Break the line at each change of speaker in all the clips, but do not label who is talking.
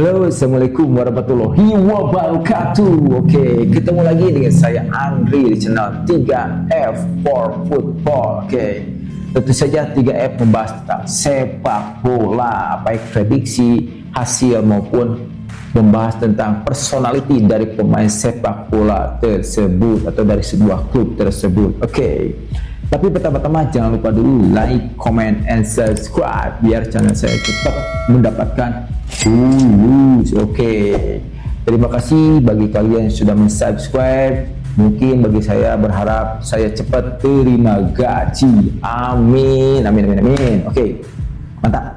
Halo, assalamualaikum warahmatullahi wabarakatuh. Oke, ketemu lagi dengan saya Andri di channel 3F for Football. Oke, tentu saja 3F membahas tentang sepak bola, baik prediksi, hasil maupun membahas tentang personality dari pemain sepak bola tersebut atau dari sebuah klub tersebut. Oke. Tapi pertama-tama jangan lupa dulu like, comment, and subscribe biar channel saya cepat mendapatkan views. Oke. Terima kasih bagi kalian yang sudah mensubscribe. Mungkin bagi saya berharap saya cepat terima gaji. Amin, amin, amin, amin. Oke, mantap.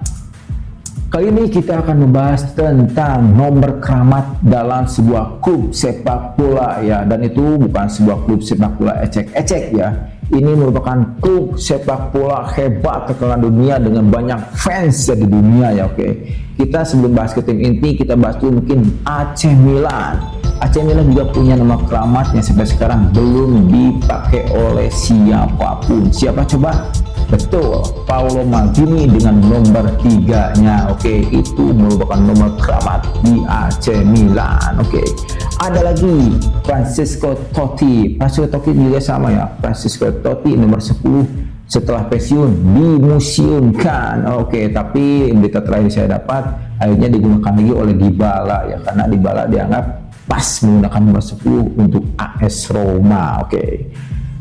Kali ini kita akan membahas tentang nomor keramat dalam sebuah klub sepak bola ya, dan itu bukan sebuah klub sepak bola ecek-ecek ya. Ini merupakan klub sepak bola hebat terkenal dunia dengan banyak fans di dunia ya. Oke, kita sebelum bahas ke tim inti, kita bahas dulu mungkin AC Milan. AC Milan juga punya nama keramat yang sampai sekarang belum dipakai oleh siapapun. Siapa coba? Betul, Paolo Maldini dengan nomor 3-nya. Oke, itu merupakan nomor keramat di AC Milan. Oke, ada lagi Francesco Totti. Francesco Totti juga sama ya. Francesco Totti nomor 10 setelah pensiun dimuseumkan. Oke, tapi berita terakhir saya dapat akhirnya digunakan lagi oleh Dybala ya, karena Dybala dianggap pas menggunakan nomor 10 untuk AS Roma. Oke.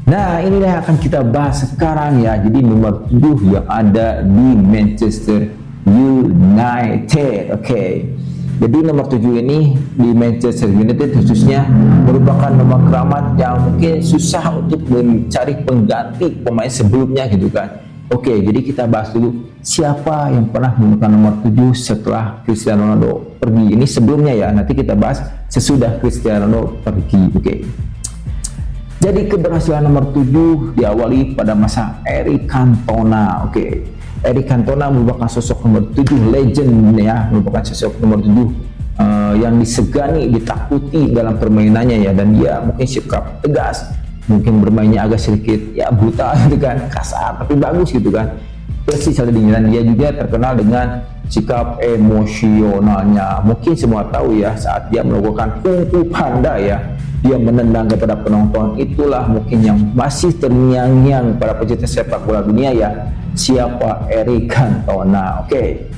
Nah, inilah yang akan kita bahas sekarang ya. Jadi nomor 7 yang ada di Manchester United. Oke. Jadi nomor 7 ini di Manchester United khususnya merupakan nomor keramat yang mungkin susah untuk mencari pengganti pemain sebelumnya gitu kan. Oke, jadi kita bahas dulu siapa yang pernah menggunakan nomor 7 setelah Cristiano Ronaldo pergi. Ini sebelumnya ya, nanti kita bahas sesudah Cristiano Ronaldo pergi. Oke. Jadi keberhasilan nomor 7 diawali pada masa Eric Cantona. Oke. Eric Cantona merupakan sosok nomor 7 legend ya, merupakan sosok nomor 7 yang disegani, ditakuti dalam permainannya ya, dan dia mungkin sikap tegas, mungkin bermainnya agak sedikit ya brutal gitu kan, kasar tapi bagus gitu kan. Persis ada di Milan. Dia juga terkenal dengan sikap emosionalnya. Mungkin semua tahu ya, saat dia melakukan Kung Fu Panda ya, dia menendang kepada penonton. Itulah mungkin yang masih terngiang-ngiang para pecinta sepak bola dunia ya, siapa Eric Cantona. Oke,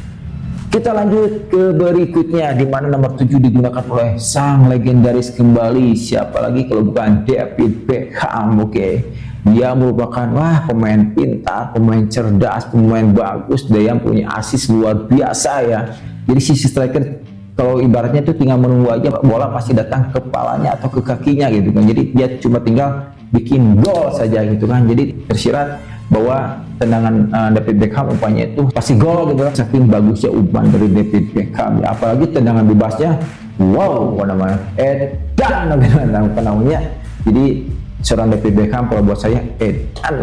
kita lanjut ke berikutnya, di mana nomor 7 digunakan oleh sang legendaris kembali. Siapa lagi kalau bukan David Beckham. Oke, dia merupakan pemain pintar, pemain cerdas, pemain bagus, dia yang punya asis luar biasa ya. Jadi sisi striker kalau ibaratnya itu tinggal menunggu aja bola pasti datang ke kepalanya atau ke kakinya gitu kan. Jadi dia cuma tinggal bikin gol saja gitu kan. Jadi tersirat bahwa tendangan David Beckham umpannya itu pasti gol gitu kan. Saking bagusnya umpan dari David Beckham ya. Apalagi tendangan bebasnya, wow, apa namanya? Apa namanya? Jadi seorang David Beckham kalau buat saya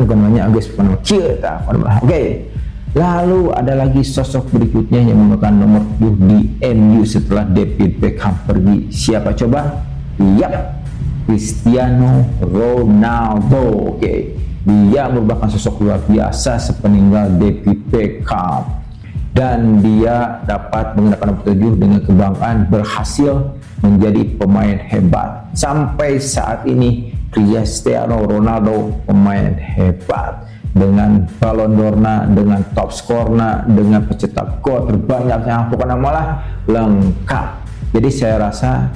bukan namanya Agus kita. Oke. Lalu ada lagi sosok berikutnya yang menggunakan nomor 7 di MU setelah David Beckham pergi. Siapa coba? Yap, Cristiano Ronaldo. Oke, dia merupakan sosok luar biasa sepeninggal David Beckham, dan dia dapat menggunakan nomor 7 dengan kebanggaan berhasil menjadi pemain hebat. Sampai saat ini Cristiano Ronaldo pemain hebat, dengan Ballon d'Or-na, dengan top score-na, dengan pencetak gol terbanyaknya, pokoknya malah lengkap. Jadi saya rasa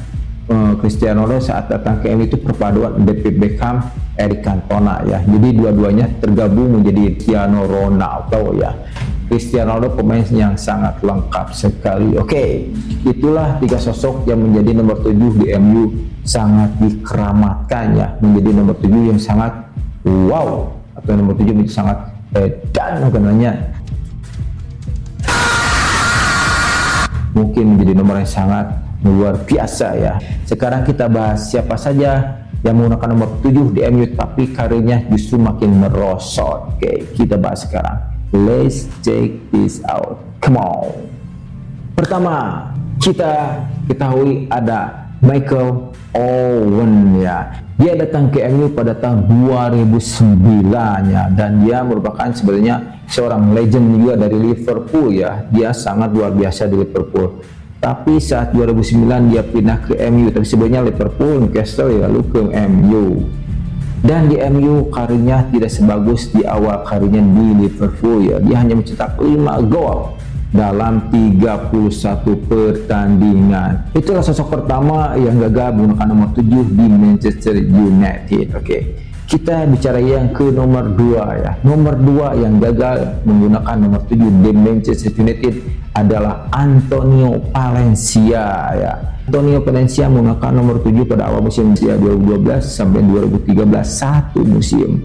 Cristiano Ronaldo saat datang ke MU itu perpaduan David Beckham, Eric Cantona ya. Jadi dua-duanya tergabung menjadi Cristiano Ronaldo ya. Cristiano Ronaldo pemain yang sangat lengkap sekali. Oke, itulah 3 sosok yang menjadi nomor 7 di MU, sangat dikeramatkan ya, menjadi nomor 7 yang sangat wow, atau nomor 7 itu sangat dan namanya mungkin menjadi nomor yang sangat luar biasa ya. Sekarang kita bahas siapa saja yang menggunakan nomor 7 di MU tapi karirnya justru makin merosot. Oke, kita bahas sekarang. Let's check this out. Come on. Pertama, kita ketahui ada Michael Owen ya. Dia datang ke MU pada tahun 2009 ya, dan dia merupakan sebenarnya seorang legend juga dari Liverpool ya. Dia sangat luar biasa di Liverpool. Tapi saat 2009 dia pindah ke MU, tapi sebelumnya Liverpool, Newcastle ya, lalu ke MU. Dan di MU karirnya tidak sebagus di awal karirnya di Liverpool ya. Dia hanya mencetak 5 gol dalam 31 pertandingan. Itulah sosok pertama yang gagal menggunakan nomor 7 di Manchester United. Oke. Kita bicara yang ke nomor 2 ya. Nomor 2 yang gagal menggunakan nomor 7 di Manchester United adalah Antonio Valencia ya. Antonio Valencia menggunakan nomor 7 pada awal musim 2012 sampai 2013, satu musim.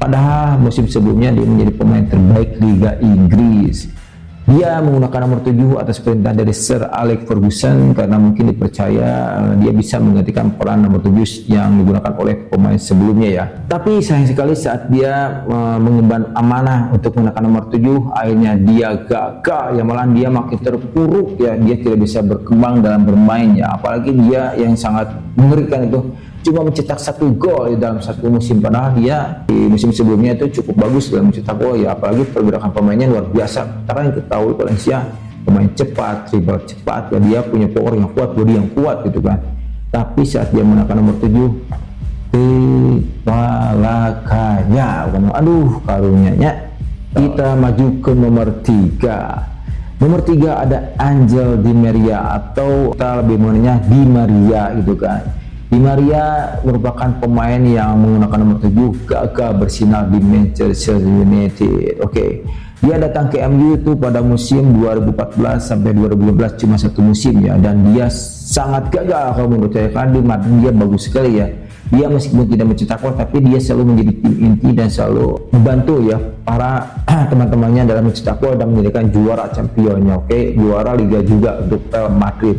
Padahal musim sebelumnya dia menjadi pemain terbaik Liga Inggris. Dia menggunakan nomor 7 atas perintah dari Sir Alex Ferguson karena mungkin dipercaya dia bisa menggantikan peran nomor 7 yang digunakan oleh pemain sebelumnya ya. Tapi sayang sekali saat dia mengemban amanah untuk menggunakan nomor 7, akhirnya dia gagal ya, malah dia makin terpuruk ya, dia tidak bisa berkembang dalam bermain ya. Apalagi dia yang sangat mengerikan itu cuma mencetak 1 gol dalam satu musim, padahal dia di musim sebelumnya itu cukup bagus dalam mencetak gol ya. Apalagi pergerakan pemainnya luar biasa, karena yang ketahui Valencia pemain cepat, dribble cepat ya, dia punya power yang kuat, body yang kuat gitu kan. Tapi saat dia menggunakan nomor 7, walakanya, aduh karunianya. Kita maju ke nomor 3. Nomor 3 ada Angel Di Maria, atau kita lebih mengenalnya Di Maria gitu kan. Di Maria merupakan pemain yang menggunakan nomor 7 gagal bersinar di Manchester United. Oke. Dia datang ke MU itu pada musim 2014 sampai 2015, cuma satu musim ya, dan dia sangat gagal kalau menurut saya, karena di Madrid dia bagus sekali ya. Dia meskipun tidak mencetak gol, tapi dia selalu menjadi tim inti dan selalu membantu ya para teman-temannya dalam mencetak gol dan menjadikan juara championnya. Oke, juara Liga juga untuk Real Madrid.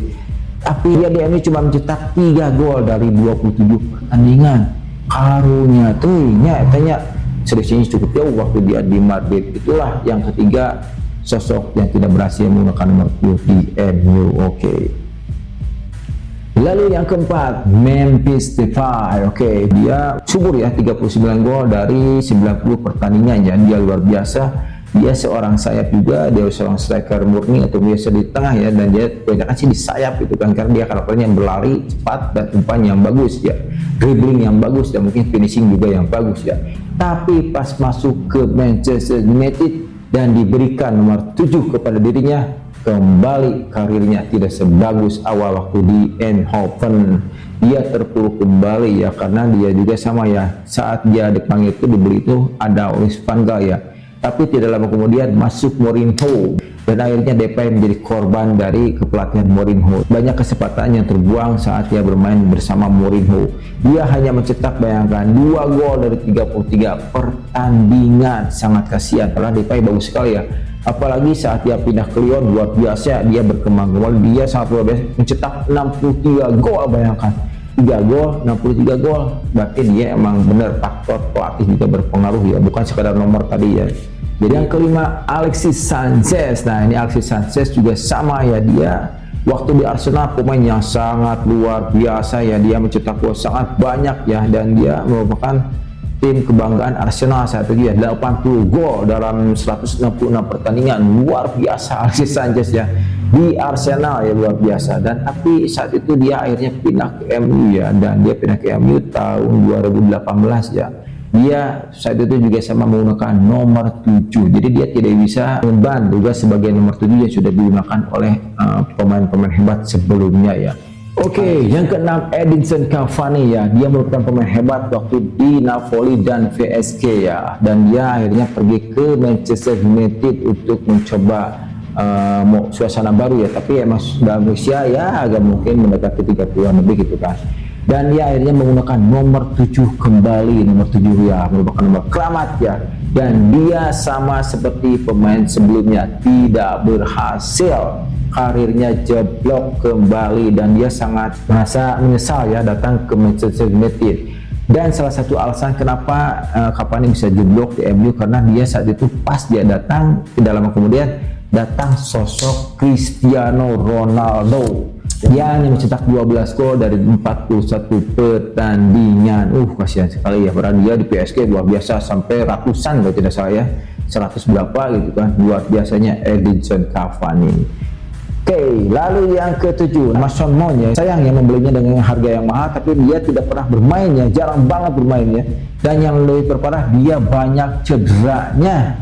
Tapi dia di MU cuma mencetak 3 gol dari 27 pertandingan. Karunya tuh tanya selisihnya cukup jauh waktu dia di Madrid. Itulah yang ketiga sosok yang tidak berhasil menggunakan nomor 10 di MU. Oke. Lalu yang keempat, Memphis Depay. Oke, dia subur ya, 39 gol dari 90 pertandingan ya. Dia luar biasa. Dia seorang sayap juga, dia seorang striker murni atau biasa di tengah ya, dan dia kebanyakan sih di sayap itu kan, karena dia karakternya yang berlari cepat dan umpan yang bagus ya, dribbling yang bagus dan mungkin finishing juga yang bagus ya. Tapi pas masuk ke Manchester United dan diberikan nomor 7 kepada dirinya, kembali karirnya tidak sebagus awal waktu di Eindhoven. Dia terpuruk kembali ya, karena dia juga sama ya, saat dia dipanggil itu dibeli itu ada Louis van Gaal ya. Tapi tidak lama kemudian masuk Mourinho, dan akhirnya Depay menjadi korban dari kepelatihan Mourinho. Banyak kesempatan yang terbuang saat dia bermain bersama Mourinho. Dia hanya mencetak, bayangkan, 2 gol dari 33 pertandingan. Sangat kasihan, karena Depay bagus sekali ya. Apalagi saat dia pindah ke Lyon, luar biasa dia berkembang. Dia sangat luar biasa, mencetak 63 gol, bayangkan. 3 gol, 63 gol, berarti dia emang benar faktor pelatih juga berpengaruh ya, bukan sekadar nomor tadi ya. Jadi yang kelima, Alexis Sanchez. Nah ini Alexis Sanchez juga sama ya, dia waktu di Arsenal pemain yang sangat luar biasa ya, dia mencetak gol sangat banyak ya, dan dia merupakan tim kebanggaan Arsenal saat itu ya, 80 gol dalam 166 pertandingan, luar biasa Alexis Sanchez ya di Arsenal ya, luar biasa. Dan tapi saat itu dia akhirnya pindah ke MU ya, dan dia pindah ke MU tahun 2018 ya. Dia saat itu juga sama menggunakan nomor 7, jadi dia tidak bisa memban juga sebagai nomor 7 yang sudah digunakan oleh pemain-pemain hebat sebelumnya ya. Oke, yang keenam, Edinson Cavani ya. Dia merupakan pemain hebat waktu di Napoli dan PSG ya, dan dia akhirnya pergi ke Manchester United untuk mencoba suasana baru ya. Tapi emang dalam usia ya agak mungkin mendekati 30-an lebih gitu kan. Dan dia akhirnya menggunakan nomor 7 kembali. Nomor 7 ya merupakan nomor keramat ya, dan dia sama seperti pemain sebelumnya tidak berhasil, karirnya jeblok kembali, dan dia sangat merasa menyesal ya datang ke Manchester United. Dan salah satu alasan kenapa Cavani bisa jeblok di MU, karena dia saat itu pas dia datang, tidak lama kemudian datang sosok Cristiano Ronaldo. Dia hanya mencetak 12 gol dari 41 pertandingan. Kasihan sekali ya, padahal dia di PSG luar biasa, sampai ratusan kalau tidak salah ya, 100 berapa gitu kan, luar biasanya Edinson Cavani. Oke, lalu yang ketujuh, Mason Mount ya. Sayang ya membelinya dengan harga yang mahal, tapi dia tidak pernah bermainnya, jarang banget bermainnya. Dan yang lebih berparah, dia banyak cederanya.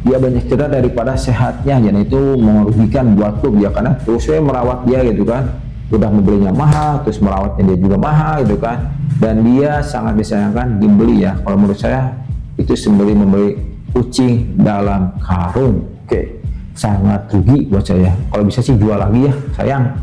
Dia banyak cedera daripada sehatnya, dan itu merugikan buat klub ya, karena terusnya merawat dia gitu kan. Udah membelinya mahal, terus merawatnya dia juga mahal gitu kan. Dan dia sangat disayangkan dibeli ya. Kalau menurut saya itu membeli kucing dalam karung. Oke. Sangat rugi buat saya. Kalau bisa sih jual lagi ya, sayang.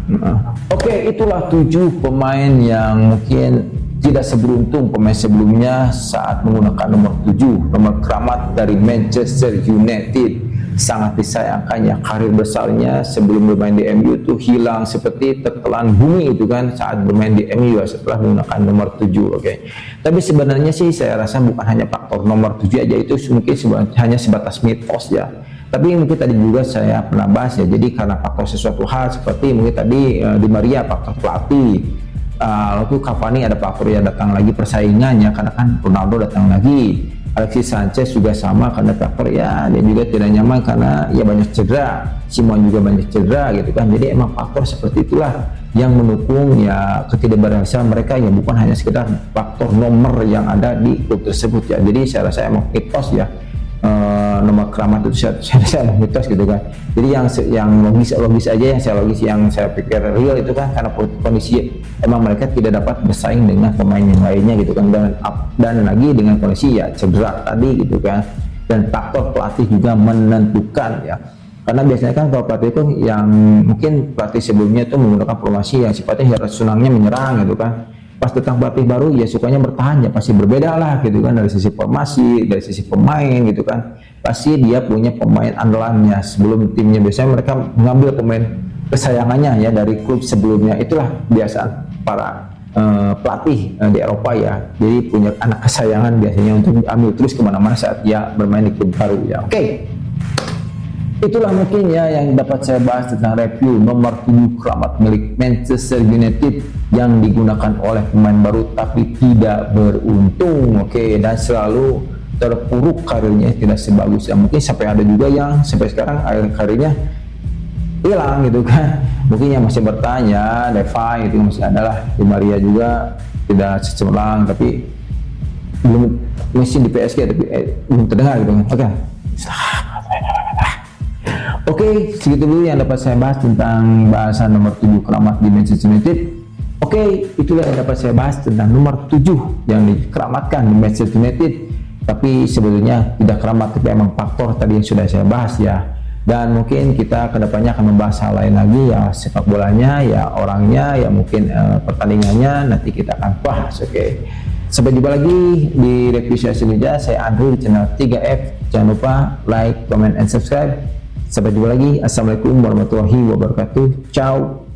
Oke, itulah 7 pemain yang mungkin tidak seberuntung pemain sebelumnya saat menggunakan nomor 7, nomor keramat dari Manchester United. Sangat disayangkan ya, karir besarnya sebelum bermain di MU itu hilang seperti tertelan bumi itu kan saat bermain di MU ya, setelah menggunakan nomor 7. Oke. Tapi sebenarnya sih saya rasa bukan hanya faktor nomor 7 aja, itu mungkin hanya sebatas mitos ya. Tapi mungkin tadi juga saya pernah bahas ya, jadi karena faktor sesuatu hal seperti mungkin tadi Di Maria faktor pelatih, lalu Cavani ada faktor yang datang lagi persaingannya karena kan Ronaldo datang lagi, Alexis Sanchez juga sama karena faktor ya dia juga tidak nyaman karena ya banyak cedera, Simon juga banyak cedera gitu kan. Jadi emang faktor seperti itulah yang mendukung ya ketidakberhasilan mereka ya, bukan hanya sekedar faktor nomor yang ada di klub tersebut ya. Jadi saya rasa emang mitos ya. Nomor keramat itu saya mitos gitu kan. Jadi yang logis aja, yang saya pikir real itu kan karena kondisi emang mereka tidak dapat bersaing dengan pemain yang lainnya gitu kan, dan lagi dengan kondisi ya cedera tadi gitu kan, dan faktor pelatih juga menentukan ya. Karena biasanya kan kalau pelatih itu yang mungkin pelatih sebelumnya itu menggunakan formasi yang sifatnya senangnya menyerang gitu kan. Pas datang pelatih baru ya sukanya bertahan, ya pasti berbeda lah gitu kan, dari sisi formasi, dari sisi pemain gitu kan. Pasti dia punya pemain andalannya sebelum timnya, biasanya mereka mengambil pemain kesayangannya ya dari klub sebelumnya. Itulah biasa para pelatih di Eropa ya, jadi punya anak kesayangan biasanya untuk diambil terus kemana-mana saat dia bermain di klub baru ya. Oke. Itulah mungkin ya yang dapat saya bahas tentang review nomor 7 keramat milik Manchester United yang digunakan oleh pemain baru tapi tidak beruntung. Oke, dan selalu terpuruk karirnya, tidak sebagus yang mungkin sampai ada juga yang sampai sekarang karirnya hilang gitu kan. Mungkin yang masih bertanya Deva itu masih adalah, Di Maria juga tidak secemerlang tapi belum mesin di PSG tapi belum terdengar gitu kan. Oke, segitu dulu yang dapat saya bahas tentang bahasan nomor 7 keramat di Manchester United. Oke, itulah yang dapat saya bahas tentang nomor 7 yang dikeramatkan di Manchester United. Tapi sebetulnya tidak keramat, tapi emang faktor tadi yang sudah saya bahas ya. Dan mungkin kita kedepannya akan membahas hal lain lagi ya, sepak bolanya ya, orangnya ya, mungkin pertandingannya nanti kita akan bahas. Oke. Sampai jumpa lagi di review selanjutnya. Saya Andrew di channel 3F. Jangan lupa like, comment, and subscribe. Sampai jumpa lagi. Assalamualaikum warahmatullahi wabarakatuh. Ciao.